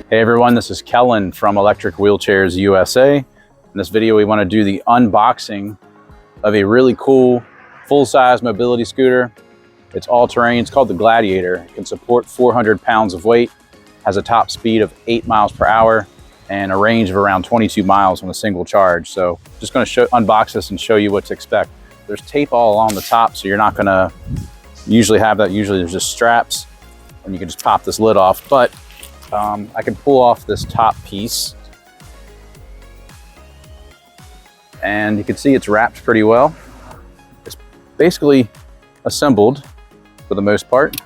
Hey everyone, this is Kellen from Electric Wheelchairs USA. In this video, we want to do the unboxing of a really cool full-size mobility scooter. It's all-terrain. It's called the Gladiator. It can support 400 pounds of weight, has a top speed of 8 miles per hour, and a range of around 22 miles on a single charge. So just going to unbox this and show you what to expect. There's tape all along the top, so you're not going to usually have that. Usually there's just straps, and you can just pop this lid off. But I can pull off this top piece, and you can see it's wrapped pretty well. It's basically assembled for the most part.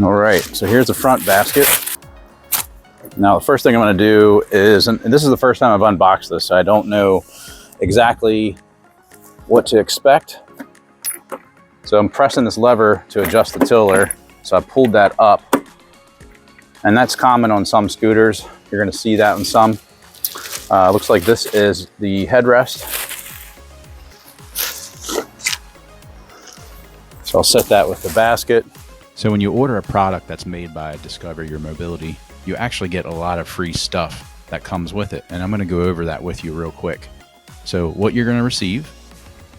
All right, so here's the front basket. Now, the first thing I'm going to do is, and this is the first time I've unboxed this, so I don't know exactly what to expect. So I'm pressing this lever to adjust the tiller. So I pulled that up, and that's common on some scooters. You're going to see that on some. Looks like this is the headrest. So I'll set that with the basket. So when you order a product that's made by Discover Your Mobility, you actually get a lot of free stuff that comes with it. And I'm going to go over that with you real quick. So what you're going to receive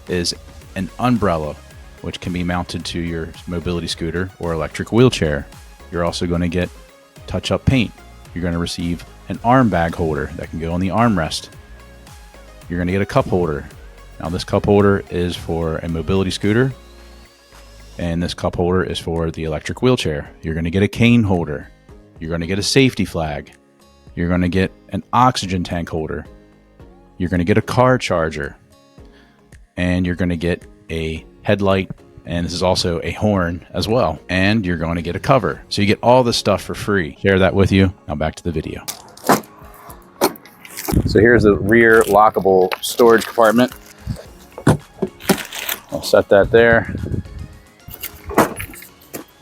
is an umbrella, which can be mounted to your mobility scooter or electric wheelchair. You're also going to get touch-up paint. You're going to receive an arm bag holder that can go on the armrest. You're going to get a cup holder. Now this cup holder is for a mobility scooter, and this cup holder is for the electric wheelchair. You're going to get a cane holder. You're going to get a safety flag. You're going to get an oxygen tank holder. You're going to get a car charger. And you're going to get a headlight, and this is also a horn as well. And you're going to get a cover. So you get all this stuff for free. Share that with you. Now back to the video. So here's the rear lockable storage compartment. I'll set that there.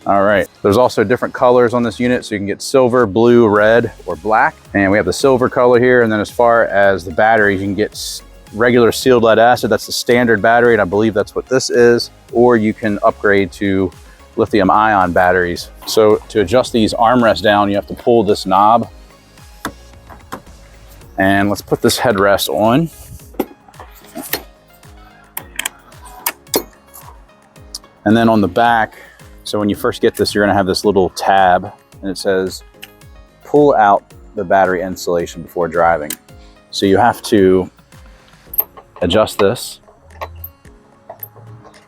All right, there's also different colors on this unit, so you can get silver, blue, red, or black. And we have the silver color here, and then as far as the batteries, you can get regular sealed lead acid. That's the standard battery, and I believe that's what this is. Or you can upgrade to lithium ion batteries. So to adjust these armrests down, you have to pull this knob. And let's put this headrest on. And then on the back, so when you first get this, you're gonna have this little tab, and it says, pull out the battery insulation before driving. So you have to adjust this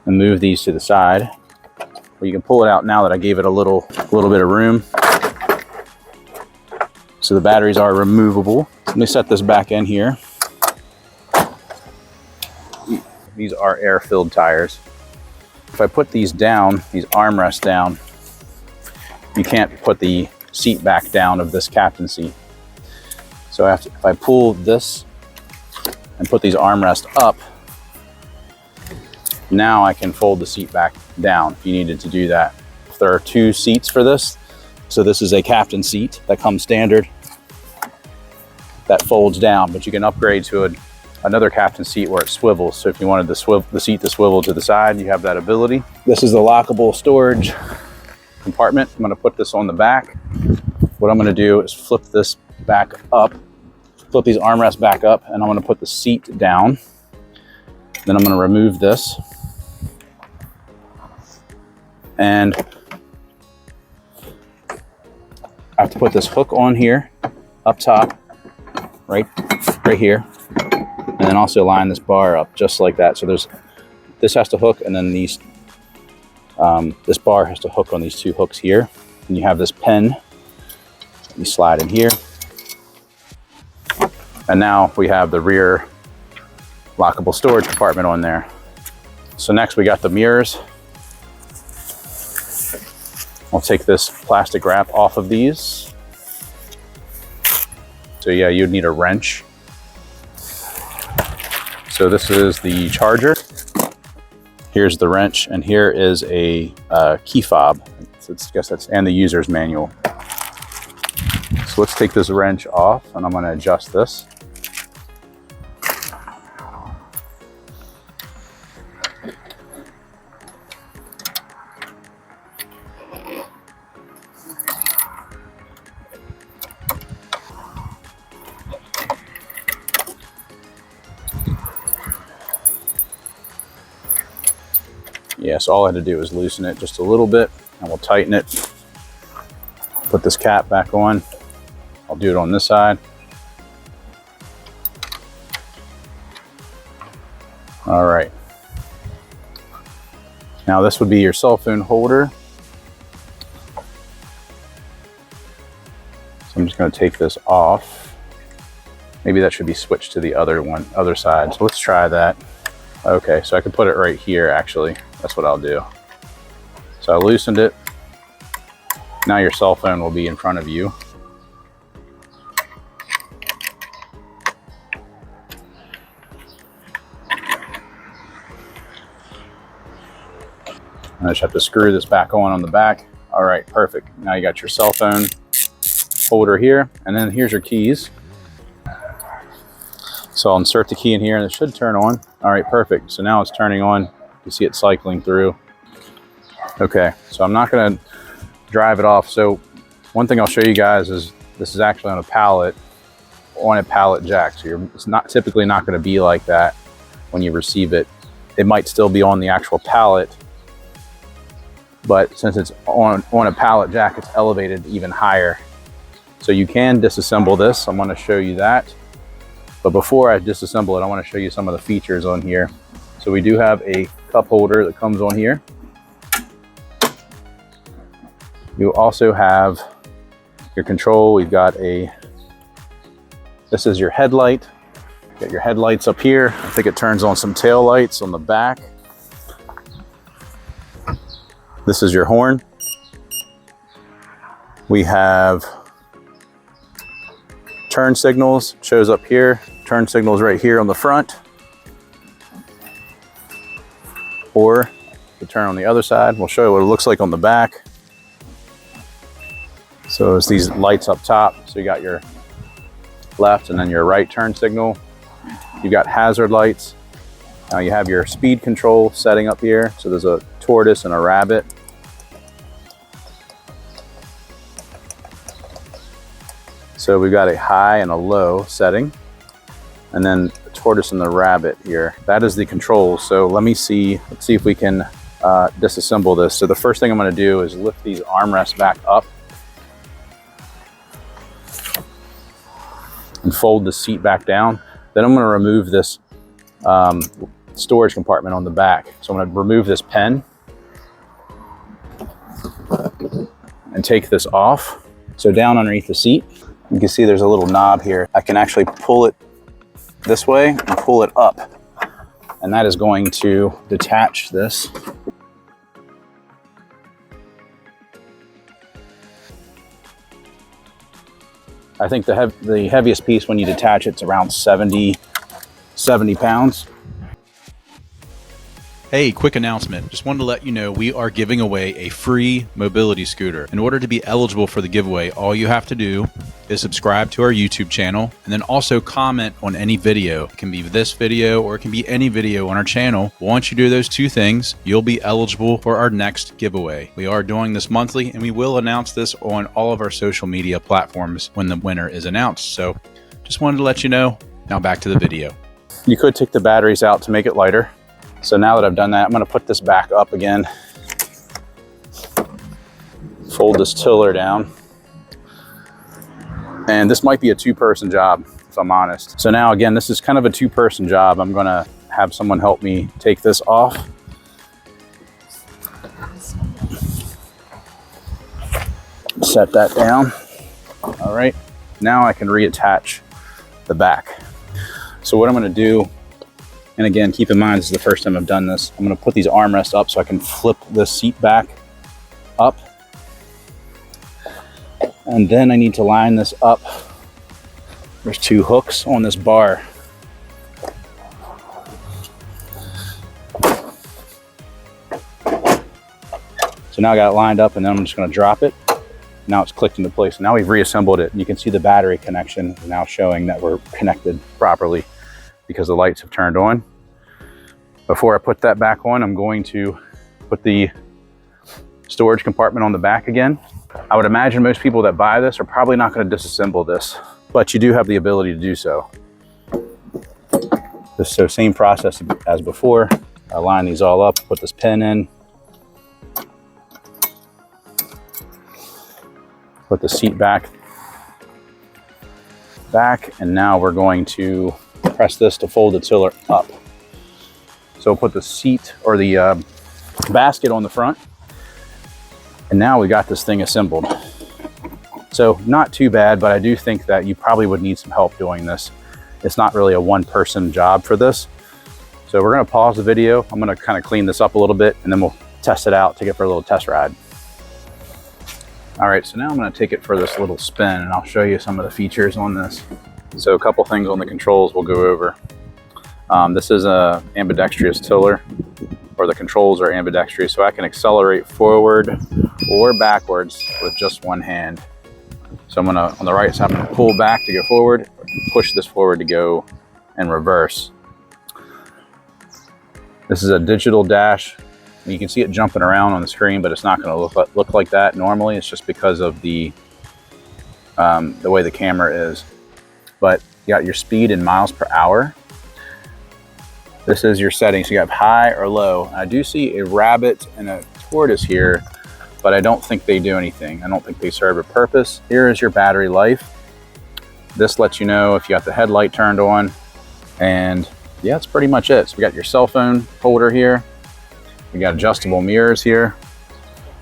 and move these to the side. Or you can pull it out now that I gave it a little bit of room. So the batteries are removable. Let me set this back in here. These are air-filled tires. If I put these down, these armrests down, you can't put the seat back down of this captain seat. So if I pull this and put these armrests up, now I can fold the seat back down if you needed to do that. There are two seats for this. So this is a captain seat that comes standard that folds down, but you can upgrade to another captain seat where it swivels. So if you wanted the seat to swivel to the side, you have that ability. This is the lockable storage compartment. I'm gonna put this on the back. What I'm gonna do is flip this back up, flip these armrests back up, and I'm gonna put the seat down. Then I'm gonna remove this. And I have to put this hook on here, up top, right here. And then also line this bar up just like that. So this has to hook, and then this bar has to hook on these two hooks here. And you have this pen, you slide in here. And now we have the rear lockable storage compartment on there. So next we got the mirrors. I'll take this plastic wrap off of these. So yeah, you'd need a wrench. So this is the charger. Here's the wrench, and here is a key fob. So I guess that's, and the user's manual. So let's take this wrench off, and I'm going to adjust this. Yeah, so all I had to do was loosen it just a little bit, and we'll tighten it. Put this cap back on. I'll do it on this side. All right. Now this would be your cell phone holder. So I'm just going to take this off. Maybe that should be switched to the other side. So let's try that. Okay, so I can put it right here actually. That's what I'll do. So I loosened it. Now your cell phone will be in front of you. I just have to screw this back on the back. All right, perfect. Now you got your cell phone holder here, and then here's your keys. So I'll insert the key in here and it should turn on. All right, perfect. So now it's turning on. You see it cycling through. Okay, so I'm not gonna drive it off. So one thing I'll show you guys is this is actually on a pallet jack. So it's not typically not gonna be like that when you receive it. It might still be on the actual pallet, but since it's on a pallet jack, it's elevated even higher. So you can disassemble this. I'm gonna show you that. But before I disassemble it, I wanna show you some of the features on here. So we do have a cup holder that comes on here. You also have your control. We've got this is your headlight. Got your headlights up here. I think it turns on some tail lights on the back. This is your horn. We have turn signals, shows up here. Turn signals right here on the front. Or the turn on the other side. We'll show you what it looks like on the back. So it's these lights up top. So you got your left and then your right turn signal. You've got hazard lights. Now you have your speed control setting up here. So there's a tortoise and a rabbit. So we've got a high and a low setting. And then the tortoise and the rabbit here. That is the control. So let's see if we can disassemble this. So the first thing I'm gonna do is lift these armrests back up and fold the seat back down. Then I'm gonna remove this storage compartment on the back. So I'm gonna remove this pen and take this off. So down underneath the seat, you can see there's a little knob here. I can actually pull it this way and pull it up. And that is going to detach this. I think the heaviest piece when you detach it's around 70 pounds. Hey, quick announcement. Just wanted to let you know we are giving away a free mobility scooter. In order to be eligible for the giveaway, all you have to do is subscribe to our YouTube channel and then also comment on any video. It can be this video or it can be any video on our channel. Once you do those two things, you'll be eligible for our next giveaway. We are doing this monthly and we will announce this on all of our social media platforms when the winner is announced. So just wanted to let you know. Now back to the video. You could take the batteries out to make it lighter. So now that I've done that, I'm gonna put this back up again. Fold this tiller down. And this might be a two-person job, if I'm honest. So now again, this is kind of a two-person job. I'm gonna have someone help me take this off. Set that down. All right, now I can reattach the back. So what I'm gonna do, and again, keep in mind, this is the first time I've done this. I'm gonna put these armrests up so I can flip the seat back up. And then I need to line this up. There's two hooks on this bar. So now I got it lined up and then I'm just gonna drop it. Now it's clicked into place. Now we've reassembled it and you can see the battery connection is now showing that we're connected properly because the lights have turned on. Before I put that back on, I'm going to put the storage compartment on the back again. I would imagine most people that buy this are probably not going to disassemble this, but you do have the ability to do so. So same process as before. I line these all up, put this pin in, put the seat back, and now we're going to press this to fold the tiller up. So put the seat or the basket on the front, and now we got this thing assembled. So not too bad, but I do think that you probably would need some help doing this. It's not really a one-person job for this. So we're gonna pause the video. I'm gonna kind of clean this up a little bit, and then we'll test it out, take it for a little test ride. All right, so now I'm gonna take it for this little spin, and I'll show you some of the features on this. So a couple things on the controls we'll go over. This is a ambidextrous tiller, or the controls are ambidextrous, so I can accelerate forward or backwards with just one hand. So I'm gonna, on the right side, I'm gonna pull back to go forward, push this forward to go in reverse. This is a digital dash. You can see it jumping around on the screen, but it's not gonna look like that normally. It's just because of the way the camera is. But you got your speed in miles per hour. This is your settings. You have high or low. I do see a rabbit and a tortoise here, but I don't think they do anything. I don't think they serve a purpose. Here is your battery life. This lets you know if you got the headlight turned on, and yeah, that's pretty much it. So we got your cell phone holder here. We got adjustable mirrors here.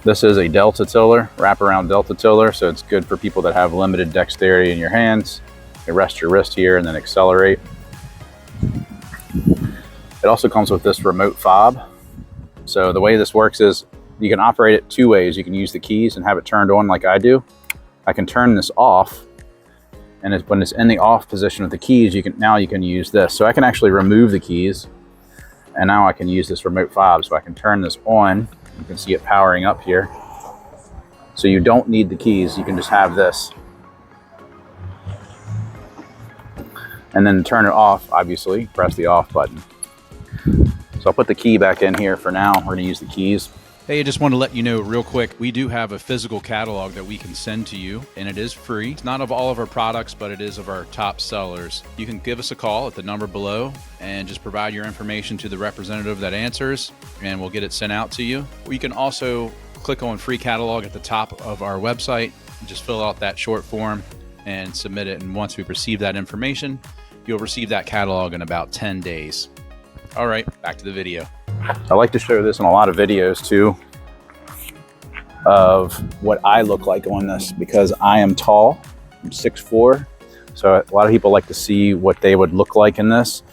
This is a Delta tiller, wraparound Delta tiller, so it's good for people that have limited dexterity in your hands. You rest your wrist here and then accelerate. It also comes with this remote fob. So the way this works is you can operate it two ways. You can use the keys and have it turned on like I do. I can turn this off, and when it's in the off position with the keys, now you can use this. So I can actually remove the keys, and now I can use this remote fob. So I can turn this on. You can see it powering up here. So you don't need the keys. You can just have this. And then turn it off, obviously, press the off button. So I'll put the key back in here for now. We're gonna use the keys. Hey, I just want to let you know real quick, we do have a physical catalog that we can send to you, and it is free. It's not of all of our products, but it is of our top sellers. You can give us a call at the number below and just provide your information to the representative that answers, and we'll get it sent out to you. You can also click on free catalog at the top of our website, just fill out that short form and submit it. And once we receive that information, you'll receive that catalog in about 10 days. All right, back to the video. I like to show this in a lot of videos too, of what I look like on this, because I am tall, I'm 6'4". So a lot of people like to see what they would look like in this.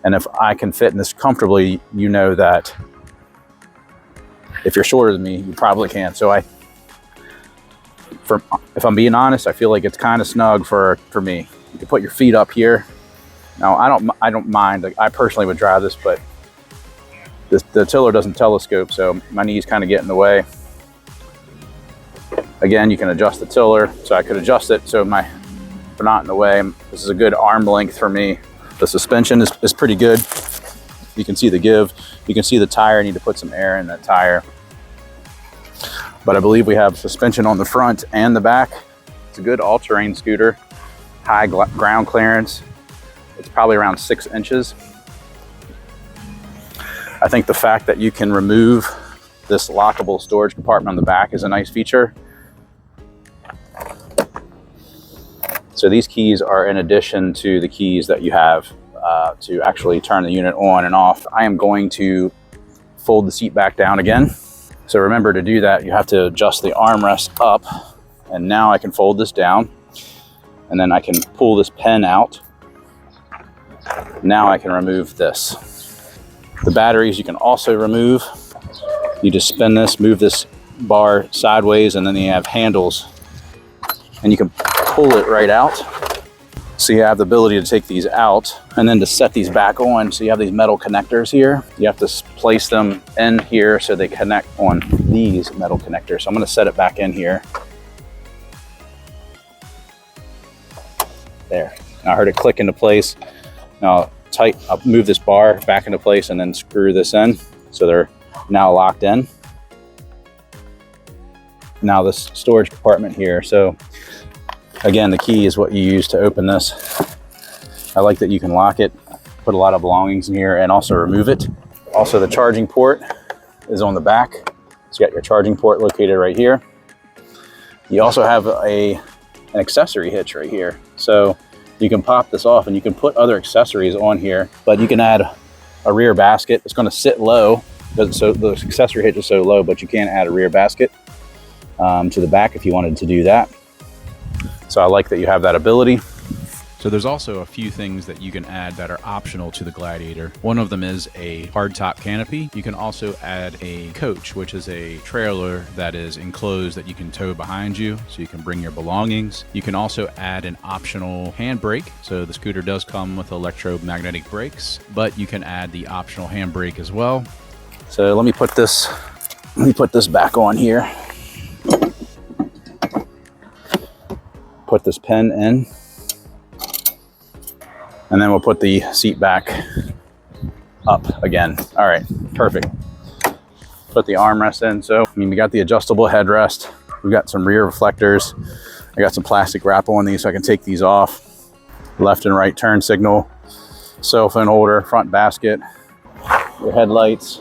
And if I can fit in this comfortably, you know that if you're shorter than me, you probably can. So if I'm being honest, I feel like it's kind of snug for me. You can put your feet up here. Now, I don't mind. Like, I personally would drive this, but the tiller doesn't telescope, so my knees kind of get in the way. Again, you can adjust the tiller, so I could adjust it so they're not in the way. This is a good arm length for me. The suspension is pretty good. You can see the give. You can see the tire. I need to put some air in that tire. But I believe we have suspension on the front and the back. It's a good all-terrain scooter. High ground clearance. It's probably around 6 inches. I think the fact that you can remove this lockable storage compartment on the back is a nice feature. So these keys are in addition to the keys that you have to actually turn the unit on and off. I am going to fold the seat back down again. So remember, to do that, you have to adjust the armrest up. And now I can fold this down, and then I can pull this pen out. Now I can remove this. The batteries you can also remove. You just spin this, move this bar sideways, and then you have handles. And you can pull it right out. So you have the ability to take these out, and then to set these back on. So you have these metal connectors here. You have to place them in here so they connect on these metal connectors. So I'm gonna set it back in here. There, I heard it click into place. Now I'll move this bar back into place and then screw this in. So they're now locked in. Now this storage compartment here. So again, the key is what you use to open this. I like that you can lock it, put a lot of belongings in here, and also remove it. Also, the charging port is on the back. So you got your charging port located right here. You also have an accessory hitch right here. So you can pop this off and you can put other accessories on here, but you can add a rear basket. It's going to sit low because the accessory hitch is so low, but you can add a rear basket to the back if you wanted to do that. So I like that you have that ability. So there's also a few things that you can add that are optional to the Gladiator. One of them is a hardtop canopy. You can also add a coach, which is a trailer that is enclosed that you can tow behind you, so you can bring your belongings. You can also add an optional handbrake. So the scooter does come with electromagnetic brakes, but you can add the optional handbrake as well. So let me put this back on here. Put this pin in. And then we'll put the seat back up again. All right, perfect. Put the armrest in. So, I mean, we got the adjustable headrest. We've got some rear reflectors. I got some plastic wrap on these so I can take these off. Left and right turn signal, cell phone holder, front basket, your headlights.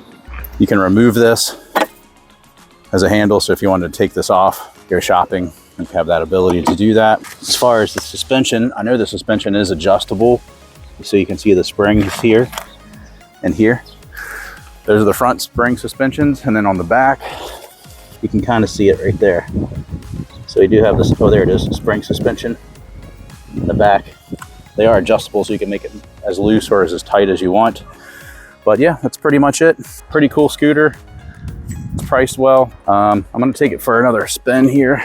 You can remove this as a handle. So if you wanted to take this off, go shopping, you have that ability to do that. As far as the suspension, I know the suspension is adjustable. So you can see the springs here and here. Those are the front spring suspensions. And then on the back, you can kind of see it right there. So you do have this, oh, there it is, spring suspension in the back. They are adjustable, so you can make it as loose or as tight as you want. But yeah, that's pretty much it. Pretty cool scooter. It's priced well. I'm gonna take it for another spin here,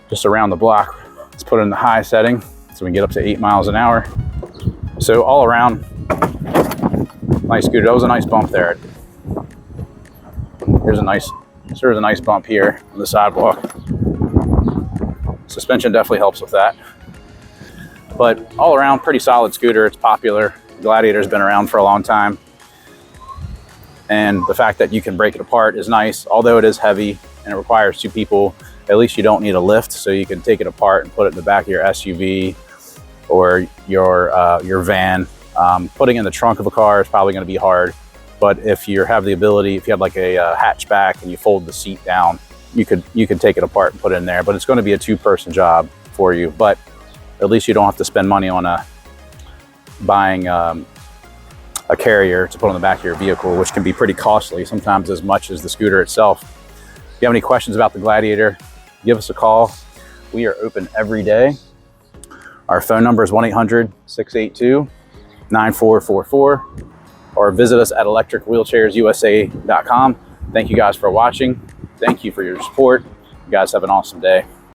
just around the block. Let's put it in the high setting so we can get up to 8 miles an hour. So all around, nice scooter. That was a nice bump there. There's a nice bump here on the sidewalk. Suspension definitely helps with that. But all around, pretty solid scooter. It's popular. Gladiator's been around for a long time. And the fact that you can break it apart is nice. Although it is heavy and it requires 2 people, at least you don't need a lift, so you can take it apart and put it in the back of your SUV or your van. Putting it in the trunk of a car is probably going to be hard, but if you have the ability, if you have like a hatchback and you fold the seat down, you could take it apart and put it in there. But it's going to be a 2-person job for you. But at least you don't have to spend money on buying a carrier to put on the back of your vehicle, which can be pretty costly, sometimes as much as the scooter itself. If you have any questions about the Gladiator, give us a call. We are open every day. Our phone number is 1-800-682-9444, or visit us at electricwheelchairsusa.com. Thank you guys for watching. Thank you for your support. You guys have an awesome day.